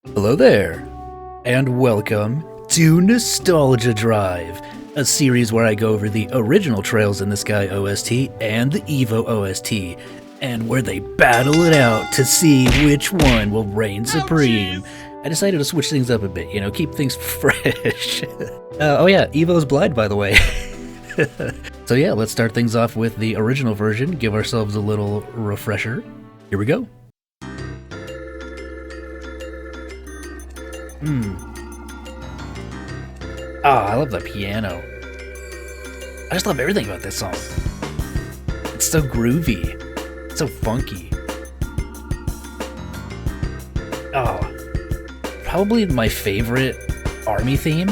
Hello there, and welcome to Nostalgia Drive, a series where I go over the original Trails in the Sky OST and the Evo OST, and where they battle it out to see which one will reign supreme. I decided to switch things up a bit, keep things fresh. Oh yeah, Evo's blind, by the way. So yeah, let's start things off with the original version, give ourselves a little refresher. Here we go. I love the piano. I just love everything about this song. It's so groovy. It's so funky. Oh, probably my favorite army theme.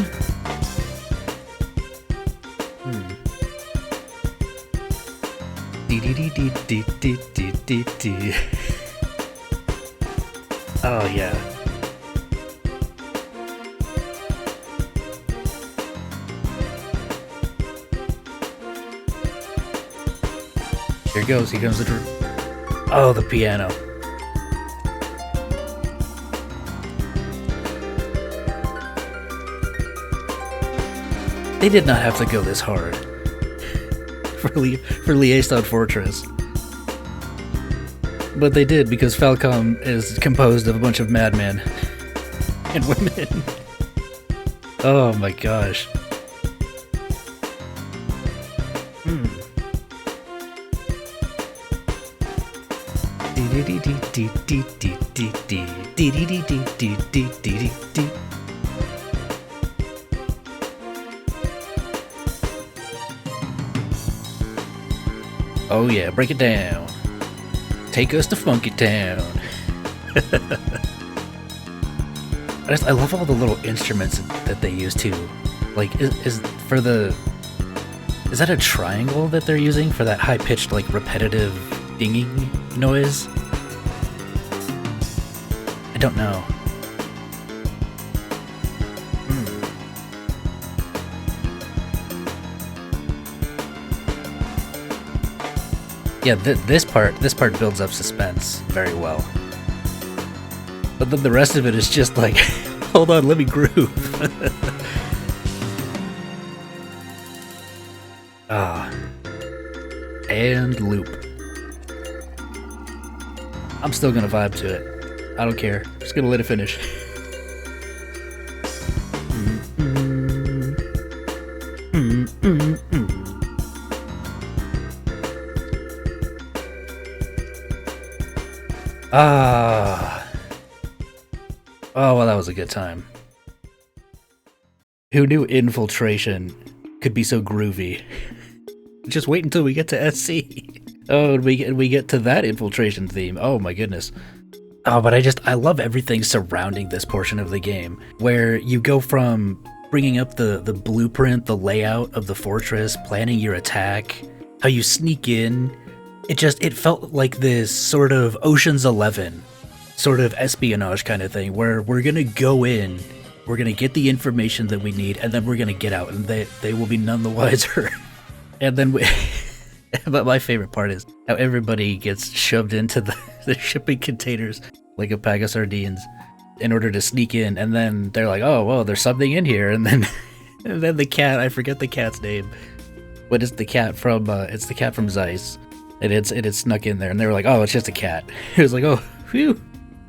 Oh yeah. Here goes, here comes the drum. Oh, the piano. They did not have to go this hard for Leiston Fortress. But they did, because Falcom is composed of a bunch of madmen and women. Oh my gosh. Oh yeah, break it down. Take us to Funky Town. I love all the little instruments that they use too. Like, is that a triangle that they're using for that high-pitched, like, repetitive dinging noise? I don't know. Yeah, this part builds up suspense very well. But then the rest of it is just like, hold on, let me groove. And loop. I'm still gonna vibe to it. I don't care. Just gonna let it finish. Oh, well, that was a good time. Who knew infiltration could be so groovy? Just wait until we get to SC. Oh, and we get to that infiltration theme. Oh my goodness. Oh, but I love everything surrounding this portion of the game, where you go from bringing up the blueprint, the layout of the fortress, planning your attack, how you sneak in. It felt like this sort of Ocean's 11, sort of espionage kind of thing, where we're gonna go in, we're gonna get the information that we need, and then we're gonna get out, and they will be none the wiser. And then but my favorite part is how everybody gets shoved into the shipping containers like a pack of sardines in order to sneak in, and then they're like, oh, well, there's something in here, and then the cat, I forget the cat's name, but it's the cat from Zeiss. And it had snuck in there, and they were like, oh, it's just a cat. It was like, oh, phew,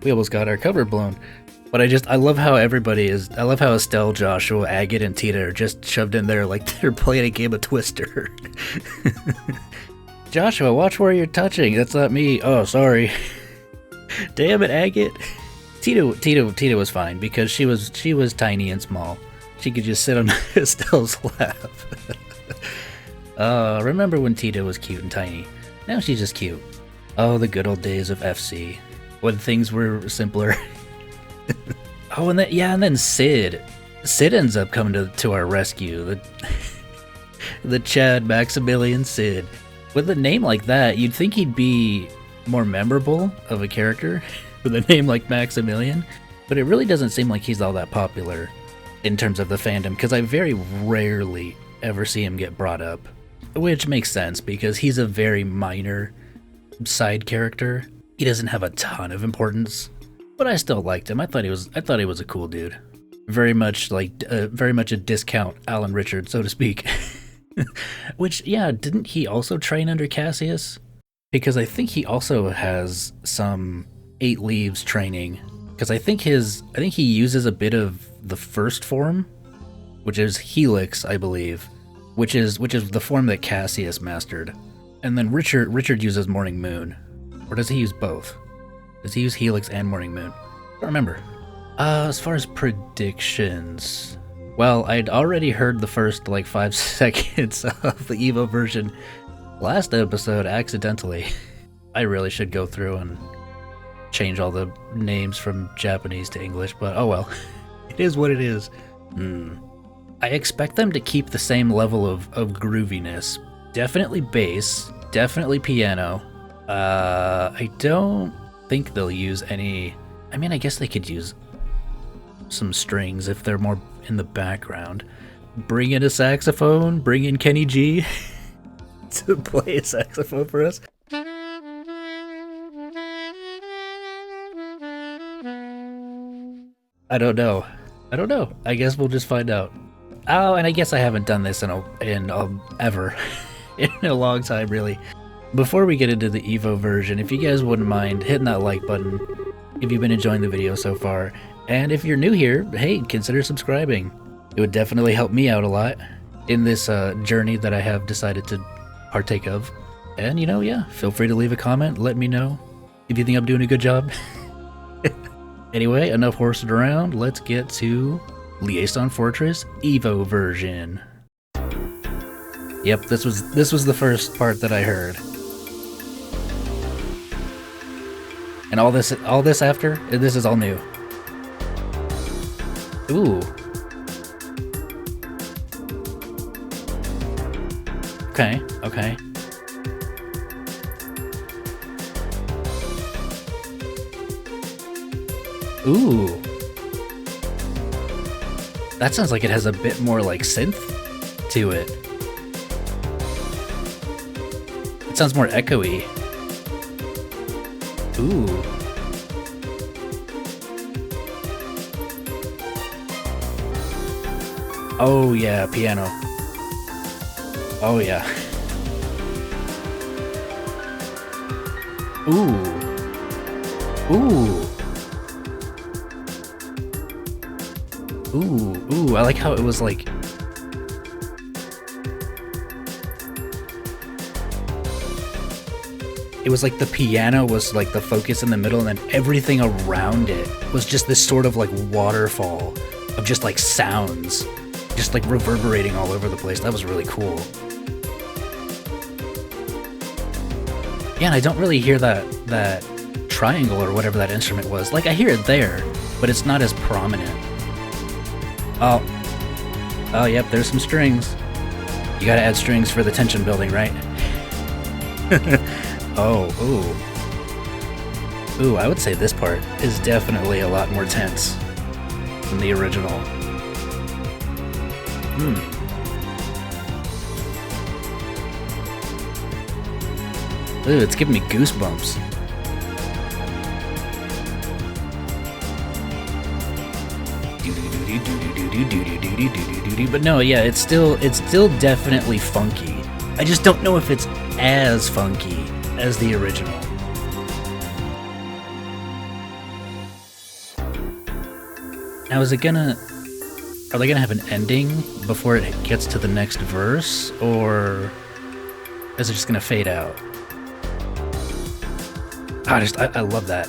we almost got our cover blown. But I love how everybody is, I love how Estelle, Joshua, Agate, and Tita are just shoved in there like they're playing a game of Twister. Joshua, watch where you're touching, that's not me. Oh, sorry. Damn it, Agate. Tita was fine, because she was tiny and small. She could just sit on Estelle's lap. Remember when Tita was cute and tiny? Now she's just cute. Oh, the good old days of FC, when things were simpler. Oh, and then Sid ends up coming to our rescue. The Chad Maximilian Sid. With a name like that, you'd think he'd be more memorable of a character with a name like Maximilian, but it really doesn't seem like he's all that popular in terms of the fandom, because I very rarely ever see him get brought up. Which makes sense, because he's a very minor side character. He doesn't have a ton of importance, but I still liked him. I thought he was a cool dude. Very much a discount Alan Richard, so to speak. Which, yeah, didn't he also train under Cassius? Because I think he also has some 8 Leaves training. Because I think he uses a bit of the first form, which is Helix, I believe, which is the form that Cassius mastered. And then Richard uses Morning Moon. Or does he use both? Does he use Helix and Morning Moon? I don't remember. As far as predictions, well, I'd already heard the first 5 seconds of the Evo version last episode accidentally. I really should go through and change all the names from Japanese to English, but oh well. It is what it is. I expect them to keep the same level of grooviness. Definitely bass, definitely piano. I don't think they'll use any... I mean, I guess they could use some strings if they're more in the background. Bring in a saxophone, bring in Kenny G to play a saxophone for us. I don't know. I guess we'll just find out. Oh, and I guess I haven't done this in ever. In a long time, really. Before we get into the Evo version, if you guys wouldn't mind hitting that like button if you've been enjoying the video so far. And if you're new here, hey, consider subscribing. It would definitely help me out a lot in this journey that I have decided to partake of. And, yeah, feel free to leave a comment. Let me know if you think I'm doing a good job. Anyway, enough horsing around. Let's get to Leiston Fortress Evo version. Yep, this was the first part that I heard. And all this after, this is all new. Ooh. Okay. Ooh. That sounds like it has a bit more synth to it. It sounds more echoey. Ooh. Oh yeah, piano. Oh yeah. Ooh. Ooh, I like how it was it was the piano was the focus in the middle, and then everything around it was just this sort of waterfall of just sounds, just reverberating all over the place. That was really cool. Yeah, and I don't really hear that triangle or whatever that instrument was. I hear it there, but it's not as prominent. Oh, yep, there's some strings. You gotta add strings for the tension building, right? Ooh, I would say this part is definitely a lot more tense than the original. Ooh, it's giving me goosebumps. But no, yeah, it's still definitely funky. I just don't know if it's as funky as the original. Now, are they gonna have an ending before it gets to the next verse, or is it just gonna fade out? I love that.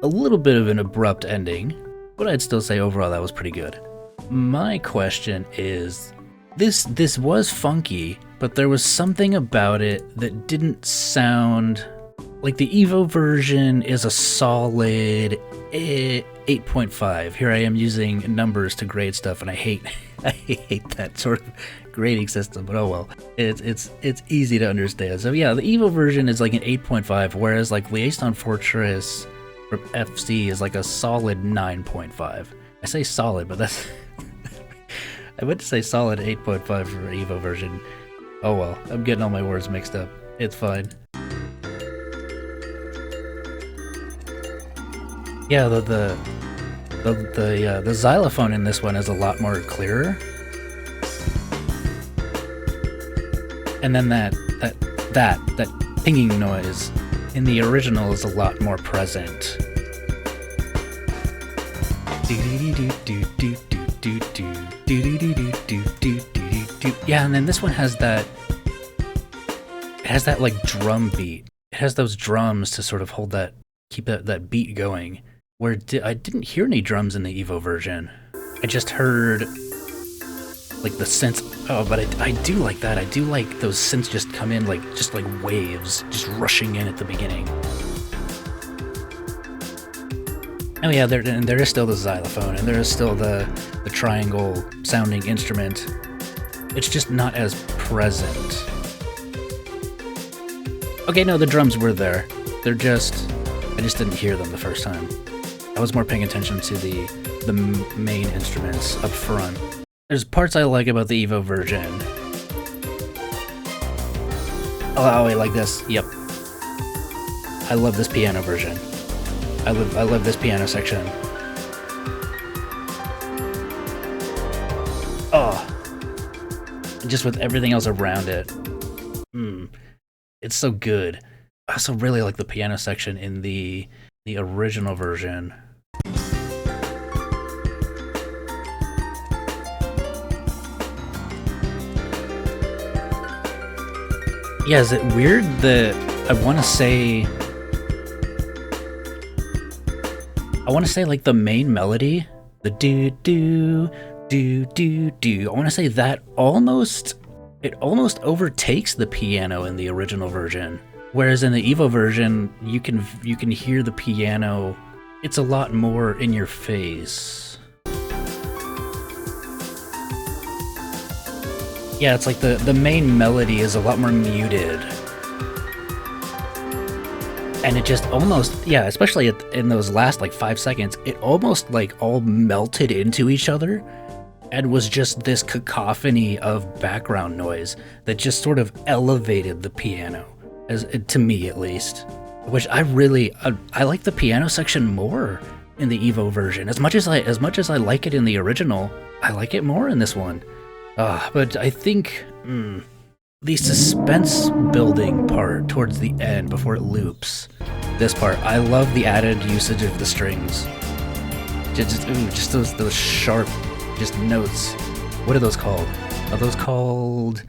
A little bit of an abrupt ending, but I'd still say overall that was pretty good. My question is, this was funky, but there was something about it that didn't sound like the Evo version is a solid 8.5. Here I am using numbers to grade stuff, and I hate that sort of grading system, but oh well. It's easy to understand. So yeah, the Evo version is an 8.5, whereas Leiston Fortress FC is a solid 9.5. I say solid, but that's I meant to say solid 8.5 for Evo version. Oh well, I'm getting all my words mixed up. It's fine. Yeah, the xylophone in this one is a lot more clearer. And then that pinging noise in the original is a lot more present. Yeah, and then this one has that. It has that like drum beat. It has those drums to sort of hold that, keep that beat going. Where I didn't hear any drums in the Evo version. I just heard like the synths. Oh, but I do like that. I do like those synths just come in like just like waves, just rushing in at the beginning. Oh yeah, there is still the xylophone, and there is still the triangle sounding instrument. It's just not as present. Okay, no, the drums were there. I just didn't hear them the first time. I was more paying attention to the main instruments up front. There's parts I like about the Evo version. Oh, wait, like this. Yep. I love this piano version. I love this piano section. Oh. Just with everything else around it. It's so good. I also really like the piano section in the original version. Yeah, is it weird that I want to say like the main melody, the do do do do do. I want to say that almost overtakes the piano in the original version. Whereas in the Evo version, you can hear the piano. It's a lot more in your face. Yeah, it's like the main melody is a lot more muted. And it just almost, yeah, especially in those last like 5 seconds, it almost like all melted into each other and was just this cacophony of background noise that just sort of elevated the piano, to me at least. Which I like the piano section more in the Evo version. As much as I like it in the original, I like it more in this one. But I think the suspense building part towards the end before it loops, this part, I love the added usage of the strings. Just those sharp just notes. What are those called? Are those called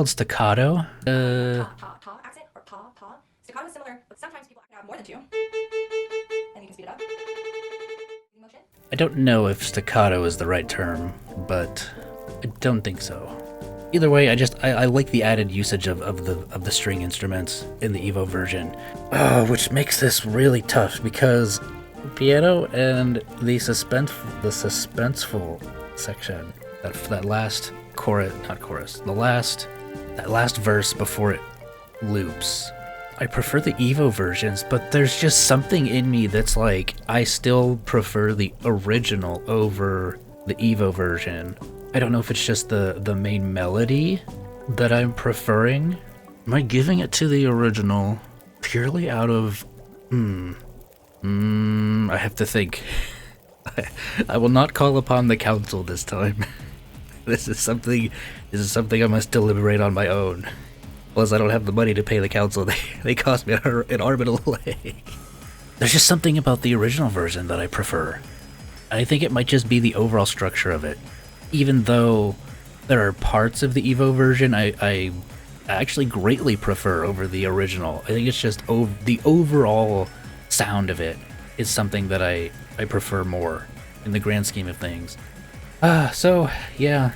staccato? Ta accent or ta. Staccato is similar, but sometimes people have more than two. And you can speed it up. I don't know if staccato is the right term, but I don't think so. Either way, I like the added usage of the string instruments in the Evo version, which makes this really tough because piano and the suspenseful section, that last chorus, that last verse before it loops. I prefer the Evo versions, but there's just something in me that's like, I still prefer the original over the Evo version. I don't know if it's just the main melody that I'm preferring. Am I giving it to the original purely out of... I have to think. I will not call upon the council this time. This is something I must deliberate on my own. Plus, I don't have the money to pay the council. They cost me an arm and a leg. There's just something about the original version that I prefer. I think it might just be the overall structure of it. Even though there are parts of the Evo version I actually greatly prefer over the original. I think it's just the overall sound of it is something that I prefer more in the grand scheme of things. So, yeah.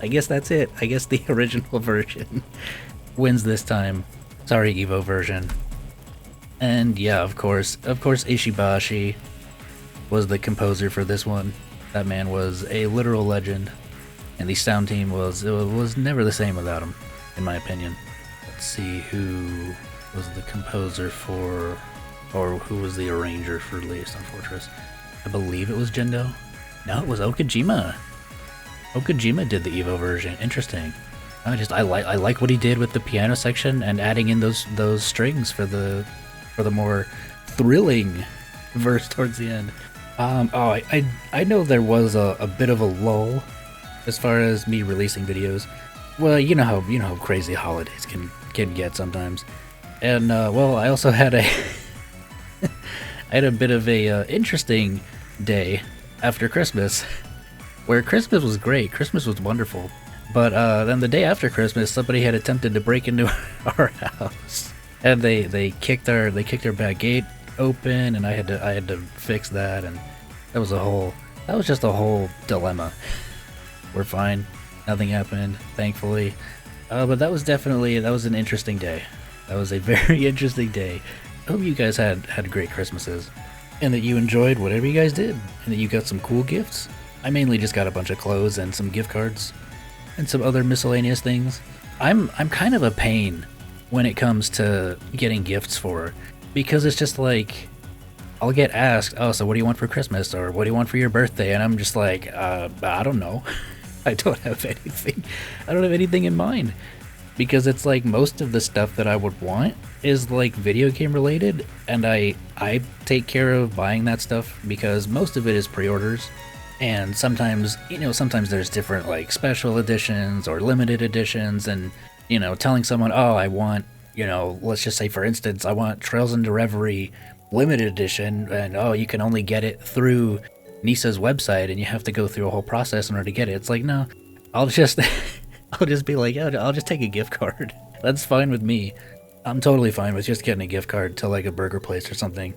I guess that's it. I guess the original version wins this time. Sorry, Evo version. And yeah, of course Ishibashi was the composer for this one. That man was a literal legend, and the sound team was never the same without him, in my opinion. Let's see who was the composer for, or who was the arranger for Leiston Fortress. I believe it was Gendo. No, it was Okajima. Oh, Kojima did the Evo version. Interesting. I like what he did with the piano section and adding in those strings for the more thrilling verse towards the end. I know there was a bit of a lull as far as me releasing videos. Well, you know how crazy holidays can get sometimes. And well, I also had a I had a bit of a interesting day after Christmas, where Christmas was great. Christmas was wonderful. But then the day after Christmas, somebody had attempted to break into our house, and they kicked our back gate open, and I had to fix that, and that was just a whole dilemma. We're fine, nothing happened, thankfully. But that was an interesting day. That was a very interesting day. I hope you guys had great Christmases, and that you enjoyed whatever you guys did, and that you got some cool gifts. I mainly just got a bunch of clothes and some gift cards and some other miscellaneous things. I'm kind of a pain when it comes to getting gifts for, because it's just like, I'll get asked, oh, so what do you want for Christmas, or what do you want for your birthday, and I'm just like, I don't know. I don't have anything in mind, because it's like most of the stuff that I would want is like video game related, and I take care of buying that stuff because most of it is pre-orders. And sometimes there's different like special editions or limited editions, and telling someone, oh, I want, let's just say for instance, I want Trails into Reverie limited edition, and oh, you can only get it through NISA's website and you have to go through a whole process in order to get it. It's like, no, I'll just be like, yeah, I'll just take a gift card. That's fine with me. I'm totally fine with just getting a gift card to like a burger place or something,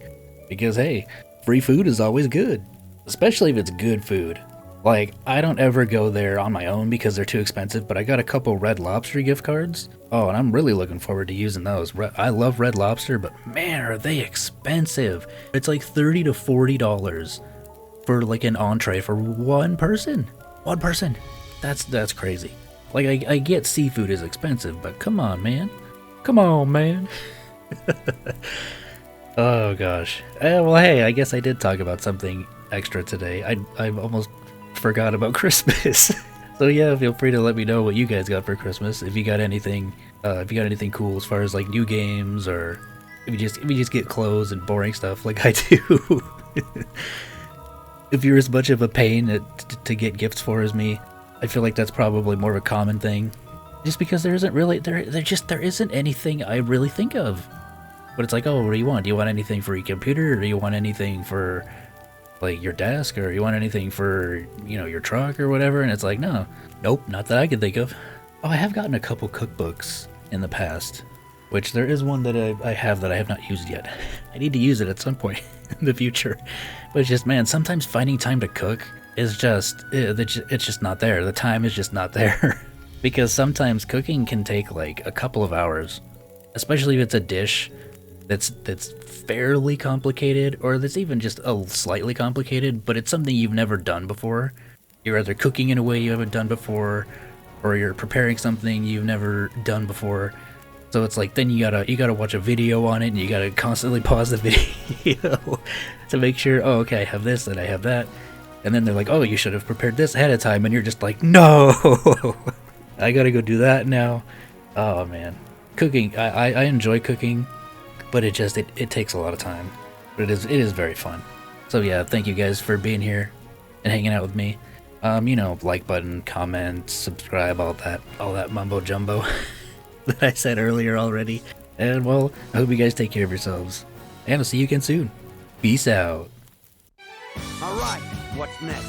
because hey, free food is always good. Especially if it's good food. Like, I don't ever go there on my own because they're too expensive, but I got a couple Red Lobster gift cards. Oh, and I'm really looking forward to using those. I love Red Lobster, but man, are they expensive. It's like $30 to $40 for like an entree for one person. One person. That's crazy. Like, I get seafood is expensive, but come on, man. Come on, man. Oh, gosh. Well, hey, I guess I did talk about something extra today. I almost forgot about Christmas. So yeah, feel free to let me know what you guys got for Christmas. If you got anything cool as far as like new games, or if you just get clothes and boring stuff like I do. If you're as much of a pain to get gifts for as me, I feel like that's probably more of a common thing. Just because there isn't anything I really think of. But it's like, oh, what do you want? Do you want anything for your computer, or do you want anything for like your desk, or you want anything for, your truck or whatever? And it's like, nope, not that I can think of. Oh, I have gotten a couple cookbooks in the past, which there is one that I have that I have not used yet. I need to use it at some point in the future. But it's just, man, sometimes finding time to cook is it's just not there. The time is just not there. Because sometimes cooking can take like a couple of hours, especially if it's a dish that's fairly complicated, or that's even just slightly complicated, but it's something you've never done before. You're either cooking in a way you haven't done before, or you're preparing something you've never done before. So it's like, then you gotta watch a video on it, and you gotta constantly pause the video to make sure, oh, okay, I have this and I have that. And then they're like, oh, you should have prepared this ahead of time, and you're just like, no, I gotta go do that now. Oh man, cooking, I enjoy cooking, but it takes a lot of time. But it is very fun. So yeah, thank you guys for being here and hanging out with me. Like button, comment, subscribe, all that mumbo jumbo that I said earlier already. And well, I hope you guys take care of yourselves, and I'll see you again soon. Peace out. All right, what's next?